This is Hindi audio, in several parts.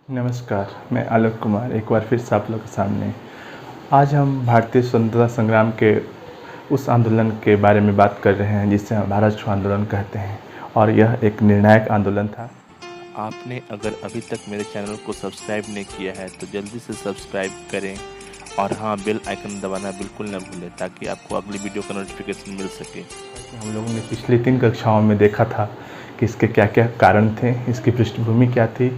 नमस्कार, मैं आलोक कुमार एक बार फिर से आप लोगों के सामने। आज हम भारतीय स्वतंत्रता संग्राम के उस आंदोलन के बारे में बात कर रहे हैं जिसे हम भारत छोड़ो आंदोलन कहते हैं, और यह एक निर्णायक आंदोलन था। आपने अगर अभी तक मेरे चैनल को सब्सक्राइब नहीं किया है तो जल्दी से सब्सक्राइब करें और हाँ, बेल आइकन दबाना बिल्कुल न भूलें ताकि आपको अगली वीडियो का नोटिफिकेशन मिल सके। हम लोगों ने पिछली 3 कक्षाओं में देखा था कि इसके क्या क्या कारण थे, इसकी पृष्ठभूमि क्या थी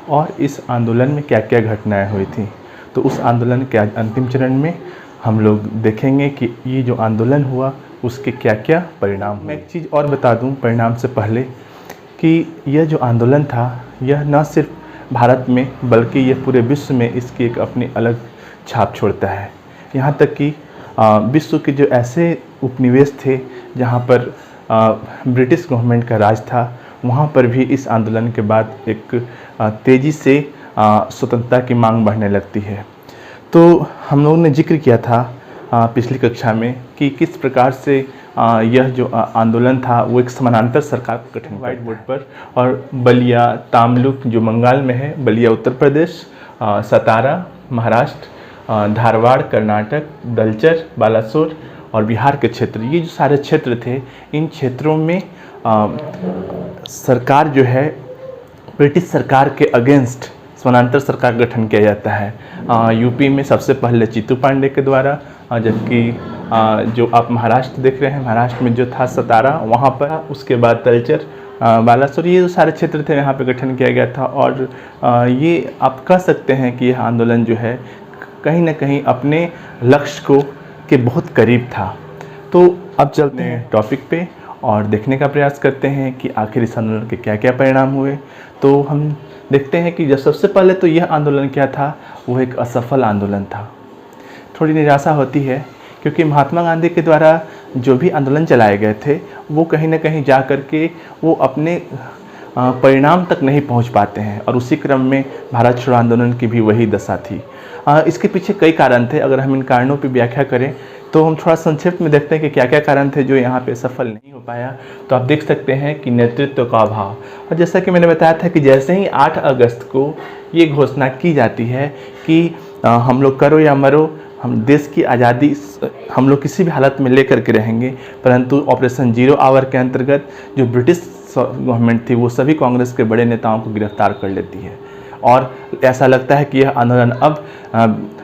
और इस आंदोलन में क्या क्या घटनाएं हुई थी। तो उस आंदोलन के आज अंतिम चरण में हम लोग देखेंगे कि ये जो आंदोलन हुआ उसके क्या क्या परिणाम हुए। मैं एक चीज़ और बता दूं परिणाम से पहले कि यह जो आंदोलन था यह न सिर्फ भारत में बल्कि यह पूरे विश्व में इसकी एक अपनी अलग छाप छोड़ता है। यहाँ तक कि विश्व के जो ऐसे उपनिवेश थे जहाँ पर ब्रिटिश गवर्नमेंट का राज था, वहाँ पर भी इस आंदोलन के बाद एक तेज़ी से स्वतंत्रता की मांग बढ़ने लगती है। तो हम लोगों ने जिक्र किया था पिछली कक्षा में कि किस प्रकार से यह जो आंदोलन था वो एक समानांतर सरकार का गठन व्हाइट बोर्ड पर, और बलिया तामलुक जो बंगाल में है, बलिया उत्तर प्रदेश, सतारा महाराष्ट्र, धारवाड़ कर्नाटक, दलचर बालासोर और बिहार के क्षेत्र, ये जो सारे क्षेत्र थे, इन क्षेत्रों में सरकार जो है ब्रिटिश सरकार के अगेंस्ट समानांतर सरकार का गठन किया जाता है। यूपी में सबसे पहले चित्तू पांडे के द्वारा, जबकि जो आप महाराष्ट्र देख रहे हैं, महाराष्ट्र में जो था सतारा, वहाँ पर, उसके बाद तलचर बालासोर, ये जो सारे क्षेत्र थे यहाँ पे गठन किया गया था। और ये आप कह सकते हैं कि यह आंदोलन जो है कहीं ना कहीं अपने लक्ष्य को के बहुत करीब था। तो अब चलते हैं टॉपिक पे और देखने का प्रयास करते हैं कि आखिर इस आंदोलन के क्या क्या परिणाम हुए। तो हम देखते हैं कि जब सबसे पहले तो यह आंदोलन क्या था, वो एक असफल आंदोलन था। थोड़ी निराशा होती है क्योंकि महात्मा गांधी के द्वारा जो भी आंदोलन चलाए गए थे वो कहीं ना कहीं जा कर के वो अपने परिणाम तक नहीं पहुंच पाते हैं, और उसी क्रम में भारत छोड़ो आंदोलन की भी वही दशा थी। इसके पीछे कई कारण थे। अगर हम इन कारणों पर व्याख्या करें तो हम थोड़ा संक्षिप्त में देखते हैं कि क्या क्या कारण थे जो यहाँ पे सफल नहीं हो पाया। तो आप देख सकते हैं कि नेतृत्व का अभाव, और जैसा कि मैंने बताया था कि जैसे ही 8 अगस्त को ये घोषणा की जाती है कि हम लोग करो या मरो, हम देश की आज़ादी हम लोग किसी भी हालत में लेकर के रहेंगे, परंतु ऑपरेशन जीरो आवर के अंतर्गत जो ब्रिटिश गवर्नमेंट थी वो सभी कांग्रेस के बड़े नेताओं को गिरफ्तार कर लेती है, और ऐसा लगता है कि यह आंदोलन अब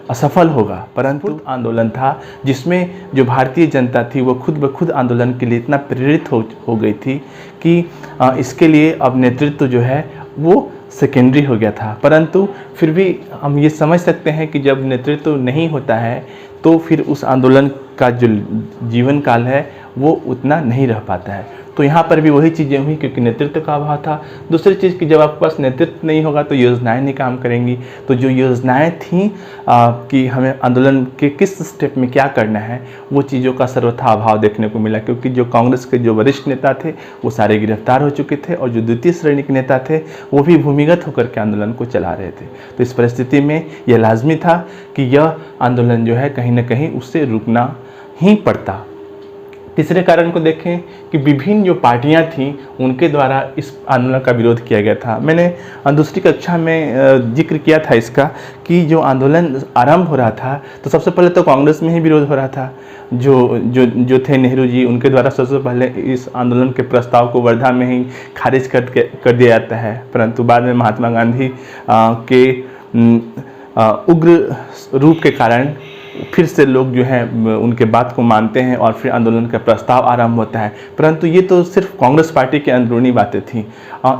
असफल होगा। परंतु आंदोलन था जिसमें जो भारतीय जनता थी वो खुद ब खुद आंदोलन के लिए इतना प्रेरित हो गई थी कि इसके लिए अब नेतृत्व जो है वो सेकेंडरी हो गया था। परंतु फिर भी हम ये समझ सकते हैं कि जब नेतृत्व नहीं होता है तो फिर उस आंदोलन का जो जीवन काल है वो उतना नहीं रह पाता है। तो यहाँ पर भी वही चीज़ें हुई क्योंकि नेतृत्व का अभाव था। दूसरी चीज़ कि जब आपके पास नेतृत्व नहीं होगा तो योजनाएं नहीं काम करेंगी। तो जो योजनाएं थीं कि हमें आंदोलन के किस स्टेप में क्या करना है, वो चीज़ों का सर्वथा अभाव देखने को मिला, क्योंकि जो कांग्रेस के जो वरिष्ठ नेता थे वो सारे गिरफ्तार हो चुके थे, और जो द्वितीय श्रेणी के नेता थे वो भी भूमिगत होकर के आंदोलन को चला रहे थे। तो इस परिस्थिति में यह लाजमी था कि यह आंदोलन जो है कहीं ना कहीं उससे रुकना ही पड़ता। तीसरे कारण को देखें कि विभिन्न जो पार्टियां थीं उनके द्वारा इस आंदोलन का विरोध किया गया था। मैंने दूसरी कक्षा में जिक्र किया था इसका कि जो आंदोलन आरंभ हो रहा था तो सबसे पहले तो कांग्रेस में ही विरोध हो रहा था। जो थे नेहरू जी, उनके द्वारा सबसे पहले इस आंदोलन के प्रस्ताव को वर्धा में ही खारिज कर दिया जाता है, परंतु बाद में महात्मा गांधी के उग्र रूप के कारण फिर से लोग जो है उनके बात को मानते हैं और फिर आंदोलन का प्रस्ताव आरंभ होता है। परंतु ये तो सिर्फ कांग्रेस पार्टी की अंदरूनी बातें थीं।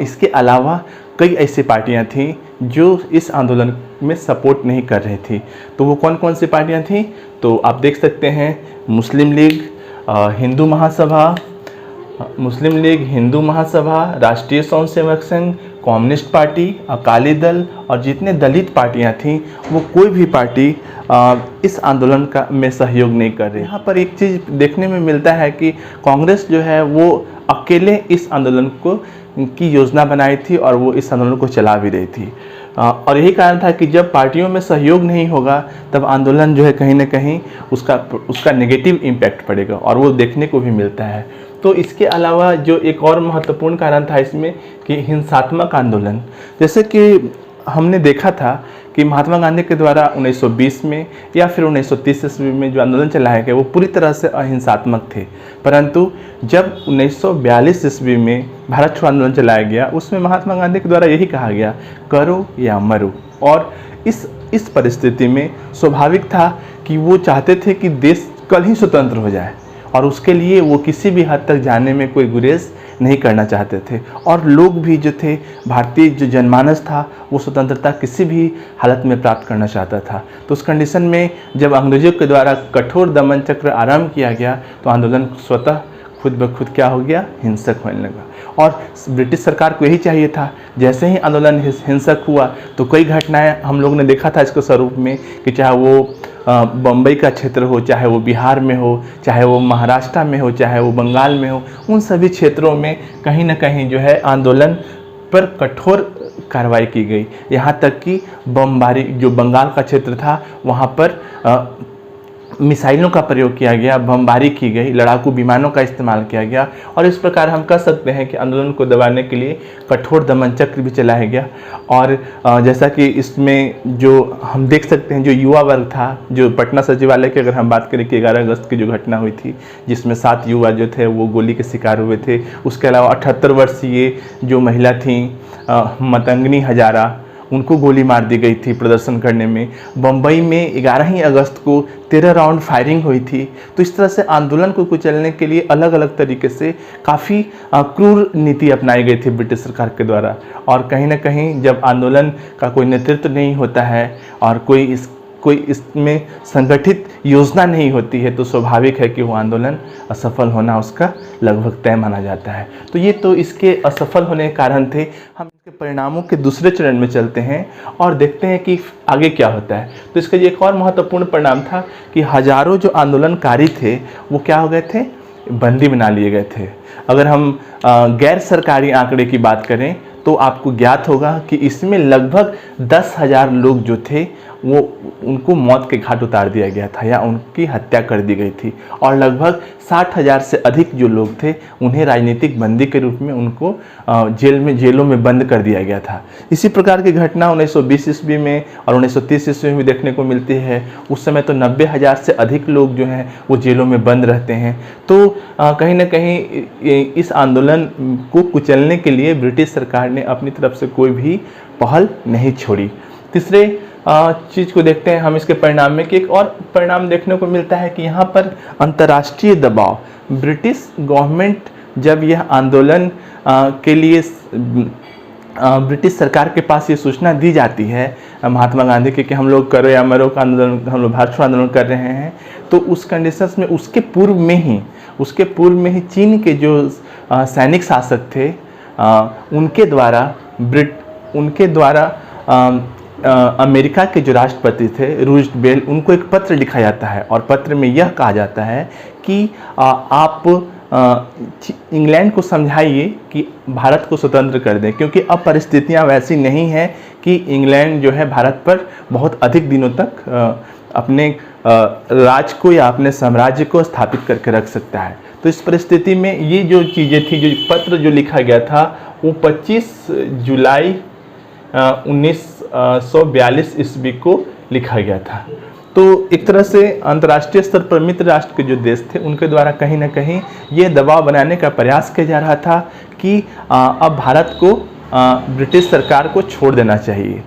इसके अलावा कई ऐसी पार्टियां थीं जो इस आंदोलन में सपोर्ट नहीं कर रही थी। तो वो कौन कौन सी पार्टियां थीं? तो आप देख सकते हैं मुस्लिम लीग, हिंदू महासभा, राष्ट्रीय स्वयंसेवक संघ, कम्युनिस्ट पार्टी, अकाली दल और जितने दलित पार्टियां थीं वो कोई भी पार्टी इस आंदोलन का में सहयोग नहीं कर रही। यहाँ पर एक चीज़ देखने में मिलता है कि कांग्रेस जो है वो अकेले इस आंदोलन को की योजना बनाई थी और वो इस आंदोलन को चला भी रही थी। और यही कारण था कि जब पार्टियों में सहयोग नहीं होगा तब आंदोलन जो है कहीं ना कहीं उसका नेगेटिव इम्पैक्ट पड़ेगा, और वो देखने को भी मिलता है। तो इसके अलावा जो एक और महत्वपूर्ण कारण था इसमें कि हिंसात्मक आंदोलन, जैसे कि हमने देखा था कि महात्मा गांधी के द्वारा 1920 में या फिर 1930 ईस्वी में जो आंदोलन चलाए गए वो पूरी तरह से अहिंसात्मक थे, परंतु जब 1942 ईस्वी में भारत छोड़ो आंदोलन चलाया गया उसमें महात्मा गांधी के द्वारा यही कहा गया, करो या मरो। और इस परिस्थिति में स्वाभाविक था कि वो चाहते थे कि देश कल ही स्वतंत्र हो जाए, और उसके लिए वो किसी भी हद तक जाने में कोई गुरेज नहीं करना चाहते थे। और लोग भी जो थे, भारतीय जो जनमानस था, वो स्वतंत्रता किसी भी हालत में प्राप्त करना चाहता था। तो उस कंडीशन में जब अंग्रेजों के द्वारा कठोर दमन चक्र आरंभ किया गया तो आंदोलन स्वतः खुद ब खुद क्या हो गया, हिंसक होने लगा। और ब्रिटिश सरकार को यही चाहिए था, जैसे ही आंदोलन हिंसक हुआ तो कई घटनाएं हम लोग ने देखा था इसके स्वरूप में, कि चाहे वो बम्बई का क्षेत्र हो, चाहे वो बिहार में हो, चाहे वो महाराष्ट्र में हो, चाहे वो बंगाल में हो, उन सभी क्षेत्रों में कहीं ना कहीं जो है आंदोलन पर कठोर कार्रवाई की गई। यहाँ तक कि बमबारी, जो बंगाल का क्षेत्र था वहाँ पर मिसाइलों का प्रयोग किया गया, बमबारी की गई, लड़ाकू विमानों का इस्तेमाल किया गया। और इस प्रकार हम कह सकते हैं कि आंदोलन को दबाने के लिए कठोर दमन चक्र भी चलाया गया। और जैसा कि इसमें जो हम देख सकते हैं, जो युवा वर्ग था, जो पटना सचिवालय की अगर हम बात करें कि 11 अगस्त की जो घटना हुई थी जिसमें 7 युवा जो थे वो गोली के शिकार हुए थे। उसके अलावा 78 वर्षीय जो महिला थी मतंगनी हजारा, उनको गोली मार दी गई थी प्रदर्शन करने में। बम्बई में 11 ही अगस्त को 13 राउंड फायरिंग हुई थी। तो इस तरह से आंदोलन को कुचलने के लिए अलग अलग तरीके से काफ़ी क्रूर नीति अपनाई गई थी ब्रिटिश सरकार के द्वारा। और कहीं ना कहीं जब आंदोलन का कोई नेतृत्व नहीं होता है और कोई इसमें संगठित योजना नहीं होती है तो स्वाभाविक है कि वो आंदोलन असफल होना उसका लगभग तय माना जाता है। तो ये तो इसके असफल होने के कारण थे। हम इसके परिणामों के दूसरे चरण में चलते हैं और देखते हैं कि आगे क्या होता है। तो इसका एक और महत्वपूर्ण परिणाम था कि हजारों जो आंदोलनकारी थे वो क्या हो गए थे, बंदी बना लिए गए थे। अगर हम गैर सरकारी आंकड़े की बात करें तो आपको ज्ञात होगा कि इसमें लगभग 10,000 लोग जो थे वो उनको मौत के घाट उतार दिया गया था या उनकी हत्या कर दी गई थी। और लगभग 60,000 से अधिक जो लोग थे उन्हें राजनीतिक बंदी के रूप में उनको जेलों में बंद कर दिया गया था। इसी प्रकार की घटना 1920 ईस्वी में और 1930 ईस्वी में देखने को मिलती है। उस समय तो 90,000 से अधिक लोग जो हैं वो जेलों में बंद रहते हैं। तो कहीं ना कहीं इस आंदोलन को कुचलने के लिए ब्रिटिश सरकार ने अपनी तरफ से कोई भी पहल नहीं छोड़ी। तीसरे चीज़ को देखते हैं हम इसके परिणाम में, कि एक और परिणाम देखने को मिलता है कि यहाँ पर अंतर्राष्ट्रीय दबाव, ब्रिटिश गवर्नमेंट जब यह आंदोलन के लिए ब्रिटिश सरकार के पास ये सूचना दी जाती है महात्मा गांधी की कि हम लोग करो या मरो का आंदोलन, हम लोग भारत छोड़ो आंदोलन कर रहे हैं, तो उस कंडीशंस में उसके पूर्व में ही चीन के जो सैनिक शासक थे उनके द्वारा अमेरिका के जो राष्ट्रपति थे रूजवेल्ट, उनको एक पत्र लिखा जाता है और पत्र में यह कहा जाता है कि आप इंग्लैंड को समझाइए कि भारत को स्वतंत्र कर दें, क्योंकि अब परिस्थितियां वैसी नहीं हैं कि इंग्लैंड जो है भारत पर बहुत अधिक दिनों तक अपने राज को या अपने साम्राज्य को स्थापित करके रख सकता है। तो इस परिस्थिति में ये जो चीज़ें थी, जो पत्र जो लिखा गया था वो 25 जुलाई 1942 ईस्वी को लिखा गया था। तो एक तरह से अंतर्राष्ट्रीय स्तर पर मित्र राष्ट्र के जो देश थे उनके द्वारा कहीं ना कहीं ये दबाव बनाने का प्रयास किया जा रहा था कि अब भारत को ब्रिटिश सरकार को छोड़ देना चाहिए।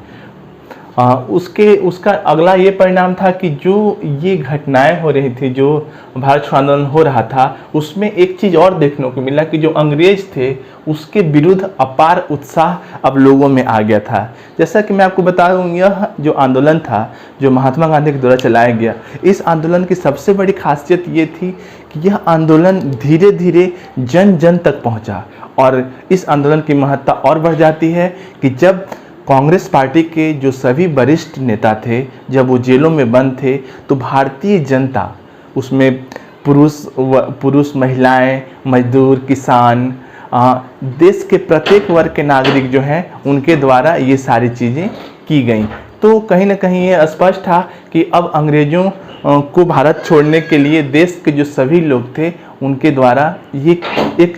उसका अगला ये परिणाम था कि जो ये घटनाएं हो रही थी, जो भारत छोड़ो आंदोलन हो रहा था, उसमें एक चीज़ और देखने को मिला कि जो अंग्रेज थे उसके विरुद्ध अपार उत्साह अब लोगों में आ गया था। जैसा कि मैं आपको बता दूं, यह जो आंदोलन था जो महात्मा गांधी के द्वारा चलाया गया, इस आंदोलन की सबसे बड़ी खासियत ये थी कि यह आंदोलन धीरे धीरे जन जन तक पहुंचा। और इस आंदोलन की महत्ता और बढ़ जाती है कि जब कांग्रेस पार्टी के जो सभी वरिष्ठ नेता थे जब वो जेलों में बंद थे, तो भारतीय जनता, उसमें पुरुष, महिलाएं, मजदूर, किसान, देश के प्रत्येक वर्ग के नागरिक जो हैं उनके द्वारा ये सारी चीज़ें की गई। तो कहीं ना कहीं ये स्पष्ट था कि अब अंग्रेज़ों को भारत छोड़ने के लिए देश के जो सभी लोग थे उनके द्वारा ये एक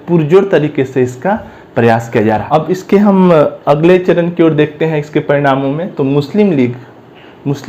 पुरजोर तरीके से इसका प्रयास किया जा रहा है। अब इसके हम अगले चरण की ओर देखते हैं इसके परिणामों में। तो मुस्लिम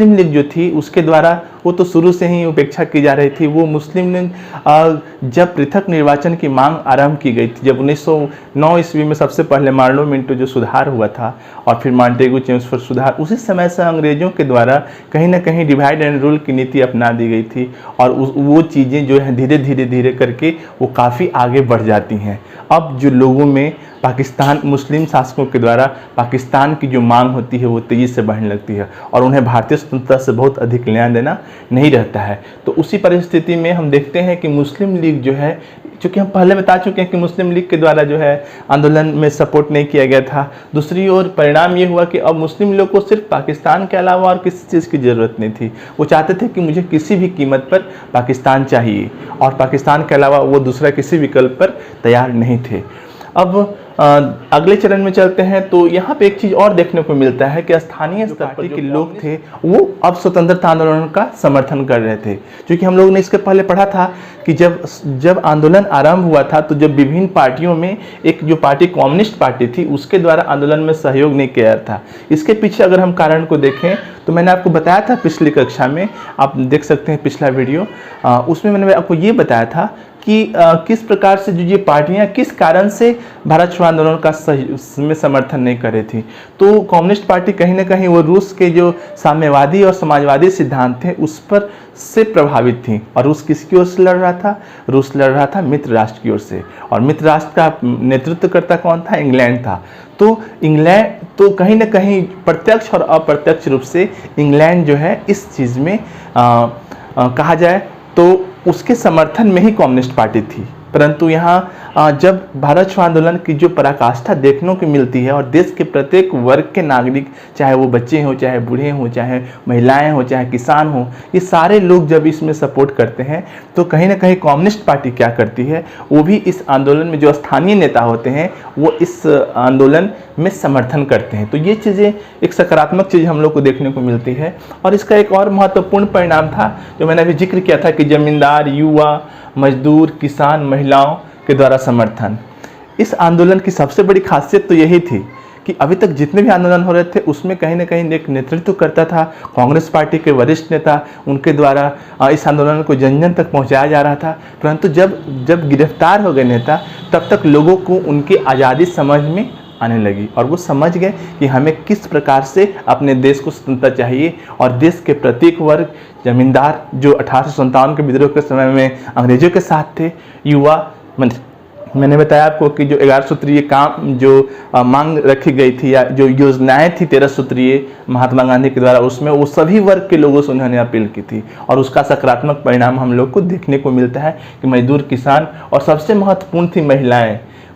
लीग जो थी उसके द्वारा वो तो शुरू से ही उपेक्षा की जा रही थी। वो मुस्लिम लीग जब पृथक निर्वाचन की मांग आरंभ की गई थी, जब 1909 ईस्वी में सबसे पहले मार्लो मिंटो जो सुधार हुआ था और फिर मॉन्टेगू चेम्सफोर्ड सुधार, उसी समय से अंग्रेजों के द्वारा कहीं ना कहीं डिवाइड एंड रूल की नीति अपना दी गई थी और वो चीज़ें जो है धीरे धीरे करके वो काफ़ी आगे बढ़ जाती हैं। अब जो लोगों में पाकिस्तान मुस्लिम शासकों के द्वारा पाकिस्तान की जो मांग होती है वो तेज़ी से बढ़ने लगती है और उन्हें भारतीय स्वतंत्रता से बहुत अधिक लेना देना नहीं रहता है। तो उसी परिस्थिति में हम देखते हैं कि मुस्लिम लीग जो है, चूँकि हम पहले बता चुके हैं कि मुस्लिम लीग के द्वारा जो है आंदोलन में सपोर्ट नहीं किया गया था। दूसरी ओर परिणाम ये हुआ कि अब मुस्लिम लोग को सिर्फ पाकिस्तान के अलावा और किसी चीज़ की ज़रूरत नहीं थी। वो चाहते थे कि मुझे किसी भी कीमत पर पाकिस्तान चाहिए और पाकिस्तान के अलावा वो दूसरा किसी विकल्प पर तैयार नहीं थे। अब अगले चरण में चलते हैं तो यहाँ पे एक चीज़ और देखने को मिलता है कि स्थानीय स्तर पर जो लोग थे वो अब स्वतंत्रता आंदोलन का समर्थन कर रहे थे। क्योंकि हम लोगों ने इसके पहले पढ़ा था कि जब आंदोलन आरंभ हुआ था तो जब विभिन्न पार्टियों में एक जो पार्टी कम्युनिस्ट पार्टी थी उसके द्वारा आंदोलन में सहयोग नहीं किया था। इसके पीछे अगर हम कारण को देखें तो मैंने आपको बताया था पिछली कक्षा में, आप देख सकते हैं पिछला वीडियो, उसमें मैंने आपको ये बताया था कि किस प्रकार से जो ये पार्टियां किस कारण से भारत छोड़ो आंदोलन का में समर्थन नहीं कर रही थी। तो कम्युनिस्ट पार्टी कहीं ना कहीं वो रूस के जो साम्यवादी और समाजवादी सिद्धांत थे उस पर से प्रभावित थी। और रूस किसकी ओर से लड़ रहा था? रूस लड़ रहा था मित्र राष्ट्र की ओर से, और मित्र राष्ट्र का नेतृत्व करता कौन था? इंग्लैंड था। तो इंग्लैंड तो कहीं ना कहीं प्रत्यक्ष और अप्रत्यक्ष रूप से इंग्लैंड जो है इस चीज़ में कहा जाए तो उसके समर्थन में ही कम्युनिस्ट पार्टी थी। परंतु यहाँ जब भारत छोड़ो आंदोलन की जो पराकाष्ठा देखने को मिलती है और देश के प्रत्येक वर्ग के नागरिक, चाहे वो बच्चे हों, चाहे बूढ़े हों, चाहे महिलाएं हों, चाहे किसान हों, ये सारे लोग जब इसमें सपोर्ट करते हैं तो कहीं ना कहीं कम्युनिस्ट पार्टी क्या करती है, वो भी इस आंदोलन में जो स्थानीय नेता होते हैं वो इस आंदोलन में समर्थन करते हैं। तो ये चीज़ें एक सकारात्मक चीज़ हम लोग को देखने को मिलती है। और इसका एक और महत्वपूर्ण परिणाम था जो मैंने अभी जिक्र किया था कि जमींदार, युवा, मजदूर, किसान, महिलाओं के द्वारा समर्थन। इस आंदोलन की सबसे बड़ी खासियत तो यही थी कि अभी तक जितने भी आंदोलन हो रहे थे उसमें कहीं ना कहीं एक नेतृत्व करता था कांग्रेस पार्टी के वरिष्ठ नेता, उनके द्वारा इस आंदोलन को जन जन तक पहुंचाया जा रहा था। परंतु जब गिरफ्तार हो गए नेता तब तक लोगों को उनकी आज़ादी समझ में आने लगी और वो समझ गए कि हमें किस प्रकार से अपने देश को स्वतंत्रता चाहिए। और देश के प्रत्येक वर्ग, जमींदार जो 1857 के विद्रोह के समय में अंग्रेजों के साथ थे, युवा, मैंने बताया आपको कि जो 11 सूत्रीय काम जो मांग रखी गई थी या जो योजनाएं थी 13 सूत्रीय महात्मा गांधी के द्वारा, उसमें वो सभी वर्ग के लोगों से उन्होंने अपील की थी और उसका सकारात्मक परिणाम हम लोग को देखने को मिलता है कि मजदूर, किसान और सबसे महत्वपूर्ण थी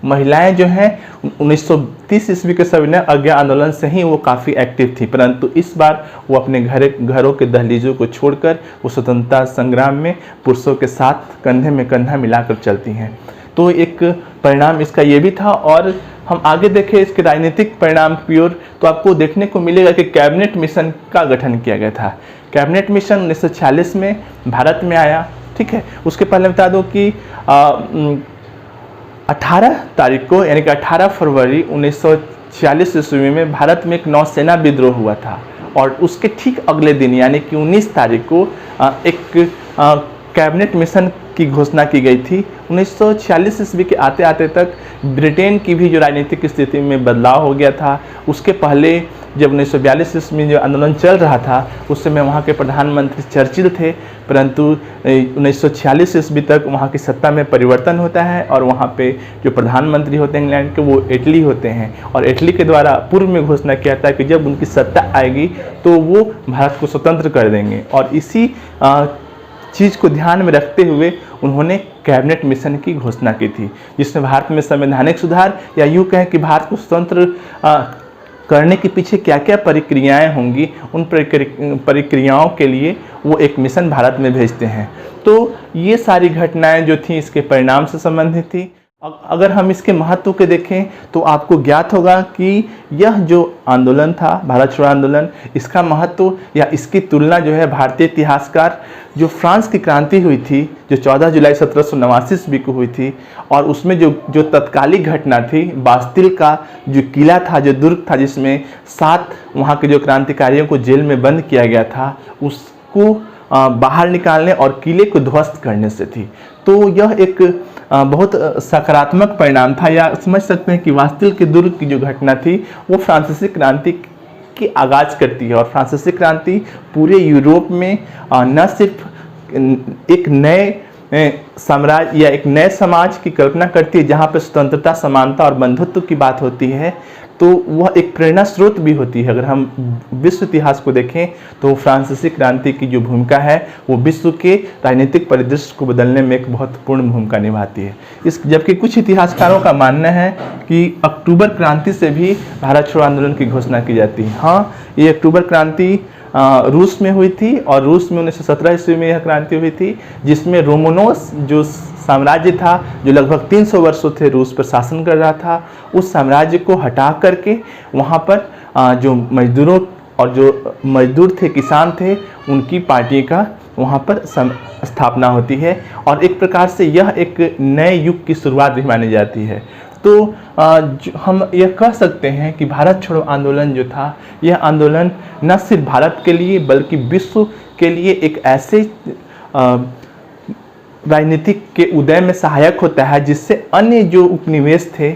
महिलाएं जो हैं 1930 ईस्वी के सविनय अज्ञा आंदोलन से ही वो काफ़ी एक्टिव थी। परंतु इस बार वो अपने घरों के दहलीजों को छोड़कर वो स्वतंत्रता संग्राम में पुरुषों के साथ कंधे में कंधा मिलाकर चलती हैं। तो एक परिणाम इसका ये भी था। और हम आगे देखें इसके राजनीतिक परिणाम की ओर तो आपको देखने को मिलेगा कि कैबिनेट मिशन का गठन किया गया था। कैबिनेट मिशन 1946 में भारत में आया, ठीक है। उसके पहले बता दूं कि 18 तारीख को यानी कि 18 फरवरी 1946 ईस्वी में भारत में एक नौसेना विद्रोह हुआ था और उसके ठीक अगले दिन यानी कि 19 तारीख को एक कैबिनेट मिशन की घोषणा की गई थी। 1946 ईस्वी के आते आते तक ब्रिटेन की भी जो राजनीतिक स्थिति में बदलाव हो गया था। उसके पहले जब 1942 ईस्वी में जो आंदोलन चल रहा था उस समय वहाँ के प्रधानमंत्री चर्चिल थे, परंतु 1946 ईस्वी तक वहाँ की सत्ता में परिवर्तन होता है और वहाँ पे जो प्रधानमंत्री होते हैं इंग्लैंड के वो इटली होते हैं और इटली के द्वारा पूर्व में घोषणा किया था कि जब उनकी सत्ता आएगी तो वो भारत को स्वतंत्र कर देंगे। और इसी चीज़ को ध्यान में रखते हुए उन्होंने कैबिनेट मिशन की घोषणा की थी, जिसमें भारत में संवैधानिक सुधार या यूँ कहें कि भारत को स्वतंत्र करने के पीछे क्या क्या प्रक्रियाएं होंगी, उन प्रक्रियाओं के लिए वो एक मिशन भारत में भेजते हैं। तो ये सारी घटनाएं जो थी इसके परिणाम से संबंधित थी। अगर हम इसके महत्व के देखें तो आपको ज्ञात होगा कि यह जो आंदोलन था, भारत छोड़ो आंदोलन, इसका महत्व या इसकी तुलना जो है भारतीय इतिहासकार जो फ्रांस की क्रांति हुई थी, जो 14 जुलाई 1789 ईस्वी को हुई थी, और उसमें जो तत्कालिक घटना थी, बास्तिल का जो किला था, जो दुर्ग था, जिसमें 7 वहाँ के जो क्रांतिकारियों को जेल में बंद किया गया था, उसको बाहर निकालने और किले को ध्वस्त करने से थी। तो यह एक बहुत सकारात्मक परिणाम था, या समझ सकते हैं कि बास्तिल के दुर्ग की जो घटना थी वो फ्रांसीसी क्रांति की आगाज करती है। और फ्रांसीसी क्रांति पूरे यूरोप में न सिर्फ एक नए साम्राज्य या एक नए समाज की कल्पना करती है जहाँ पर स्वतंत्रता, समानता और बंधुत्व की बात होती है, तो वह एक प्रेरणा स्रोत भी होती है। अगर हम विश्व इतिहास को देखें तो फ्रांसीसी क्रांति की जो भूमिका है वो विश्व के राजनीतिक परिदृश्य को बदलने में एक महत्वपूर्ण भूमिका निभाती है। जबकि कुछ इतिहासकारों का मानना है कि अक्टूबर क्रांति से भी भारत छोड़ो आंदोलन की घोषणा की जाती है। हाँ, ये अक्टूबर क्रांति रूस में हुई थी, और रूस में 1917 ईस्वी में यह क्रांति हुई थी, जिसमें रोमनोस जो साम्राज्य था, जो लगभग 300 वर्षों से रूस पर शासन कर रहा था, उस साम्राज्य को हटा करके वहाँ पर जो मजदूरों और जो मजदूर थे, किसान थे, उनकी पार्टी का वहाँ पर स्थापना होती है। और एक प्रकार से यह एक नए युग की शुरुआत भी मानी जाती है। तो हम यह कह सकते हैं कि भारत छोड़ो आंदोलन जो था, यह आंदोलन न सिर्फ भारत के लिए बल्कि विश्व के लिए एक ऐसे राजनीतिक के उदय में सहायक होता है, जिससे अन्य जो उपनिवेश थे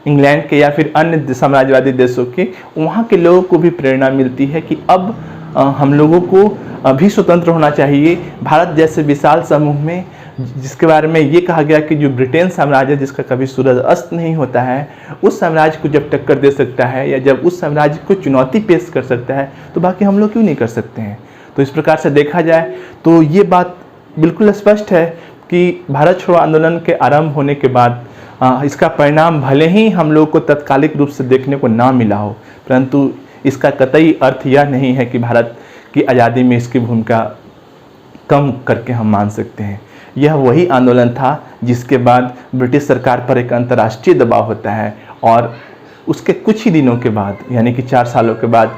इंग्लैंड के या फिर अन्य साम्राज्यवादी देशों के, वहाँ के लोगों को भी प्रेरणा मिलती है कि अब हम लोगों को भी स्वतंत्र होना चाहिए। भारत जैसे विशाल समूह में, जिसके बारे में ये कहा गया कि जो ब्रिटेन साम्राज्य, जिसका कभी सूरज अस्त नहीं होता है, उस साम्राज्य को जब टक्कर दे सकता है या जब उस साम्राज्य को चुनौती पेश कर सकता है, तो बाकी हम लोग क्यों नहीं कर सकते हैं। तो इस प्रकार से देखा जाए तो ये बात बिल्कुल स्पष्ट है कि भारत छोड़ो आंदोलन के आरंभ होने के बाद इसका परिणाम भले ही हम लोग को तत्कालिक रूप से देखने को ना मिला हो, परंतु इसका कतई अर्थ यह नहीं है कि भारत की आज़ादी में इसकी भूमिका कम करके हम मान सकते हैं। यह वही आंदोलन था जिसके बाद ब्रिटिश सरकार पर एक अंतर्राष्ट्रीय दबाव होता है, और उसके कुछ ही दिनों के बाद, यानी कि 4 सालों के बाद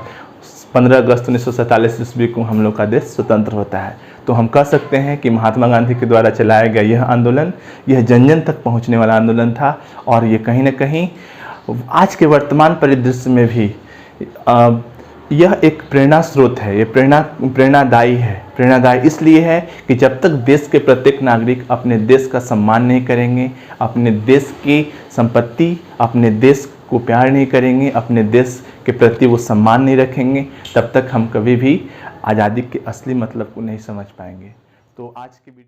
15 अगस्त 1947 ईस्वी को हम लोग का देश स्वतंत्र होता है। तो हम कह सकते हैं कि महात्मा गांधी के द्वारा चलाया गया यह आंदोलन, यह जन जन तक पहुंचने वाला आंदोलन था, और ये कहीं ना कहीं आज के वर्तमान परिदृश्य में भी यह एक प्रेरणा स्रोत है। ये प्रेरणादायी है। प्रेरणादायी इसलिए है कि जब तक देश के प्रत्येक नागरिक अपने देश का सम्मान नहीं करेंगे, अपने देश की संपत्ति, अपने देश को प्यार नहीं करेंगे, अपने देश के प्रति वो सम्मान नहीं रखेंगे, तब तक हम कभी भी आज़ादी के असली मतलब को नहीं समझ पाएंगे। तो आज की वीडियो